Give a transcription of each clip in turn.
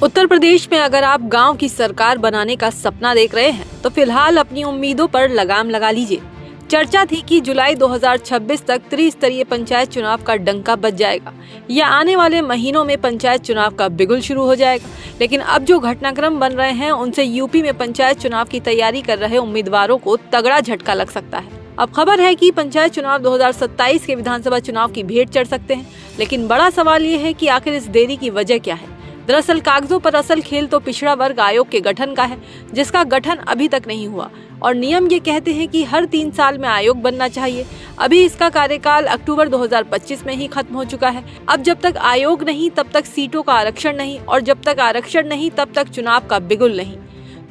उत्तर प्रदेश में अगर आप गांव की सरकार बनाने का सपना देख रहे हैं तो फिलहाल अपनी उम्मीदों पर लगाम लगा लीजिए। चर्चा थी कि जुलाई 2026 तक त्रिस्तरीय पंचायत चुनाव का डंका बज जाएगा या आने वाले महीनों में पंचायत चुनाव का बिगुल शुरू हो जाएगा, लेकिन अब जो घटनाक्रम बन रहे हैं उनसे यूपी में पंचायत चुनाव की तैयारी कर रहे उम्मीदवारों को तगड़ा झटका लग सकता है। अब खबर है कि पंचायत चुनाव 2027 के विधानसभा चुनाव की भेंट चढ़ सकते हैं, लेकिन बड़ा सवाल ये है कि आखिर इस देरी की वजह क्या है। दरअसल कागजों पर असल खेल तो पिछड़ा वर्ग आयोग के गठन का है, जिसका गठन अभी तक नहीं हुआ और नियम ये कहते हैं कि हर 3 साल में आयोग बनना चाहिए। अभी इसका कार्यकाल अक्टूबर 2025 में ही खत्म हो चुका है। अब जब तक आयोग नहीं तब तक सीटों का आरक्षण नहीं, और जब तक आरक्षण नहीं तब तक चुनाव का बिगुल नहीं।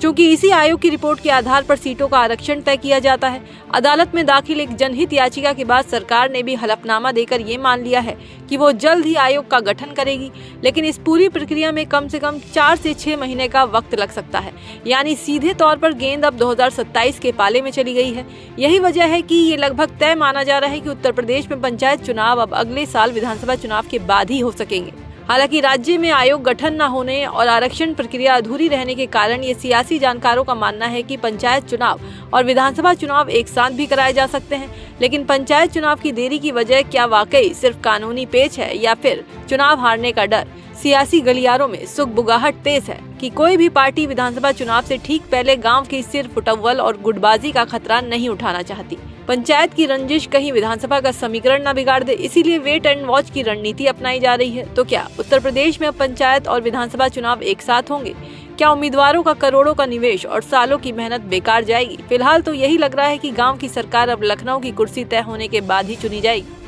चूंकि इसी आयोग की रिपोर्ट के आधार पर सीटों का आरक्षण तय किया जाता है, अदालत में दाखिल एक जनहित याचिका के बाद सरकार ने भी हलफनामा देकर ये मान लिया है कि वो जल्द ही आयोग का गठन करेगी, लेकिन इस पूरी प्रक्रिया में कम से कम 4 से 6 महीने का वक्त लग सकता है। यानी सीधे तौर पर गेंद अब 2027 के पाले में चली गई है। यही वजह है कि ये लगभग तय माना जा रहा है कि उत्तर प्रदेश में पंचायत चुनाव अब अगले साल विधानसभा चुनाव के बाद ही हो सकेंगे। हालांकि राज्य में आयोग गठन न होने और आरक्षण प्रक्रिया अधूरी रहने के कारण ये सियासी जानकारों का मानना है कि पंचायत चुनाव और विधानसभा चुनाव एक साथ भी कराए जा सकते हैं। लेकिन पंचायत चुनाव की देरी की वजह क्या वाकई सिर्फ कानूनी पेच है या फिर चुनाव हारने का डर? सियासी गलियारों में सुगबुगाहट तेज है कि कोई भी पार्टी विधानसभा चुनाव से ठीक पहले गांव की सिर फुटअव्वल और गुटबाजी का खतरा नहीं उठाना चाहती। पंचायत की रंजिश कहीं विधानसभा का समीकरण न बिगाड़ दे, इसीलिए वेट एंड वॉच की रणनीति अपनाई जा रही है। तो क्या उत्तर प्रदेश में अब पंचायत और विधानसभा चुनाव एक साथ होंगे? क्या उम्मीदवारों का करोड़ों का निवेश और सालों की मेहनत बेकार जाएगी? फिलहाल तो यही लग रहा है कि गाँव की सरकार अब लखनऊ की कुर्सी तय होने के बाद ही चुनी जाएगी।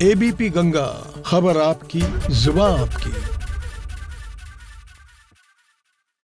एबीपी गंगा, खबर आपकी, जुबान आपकी।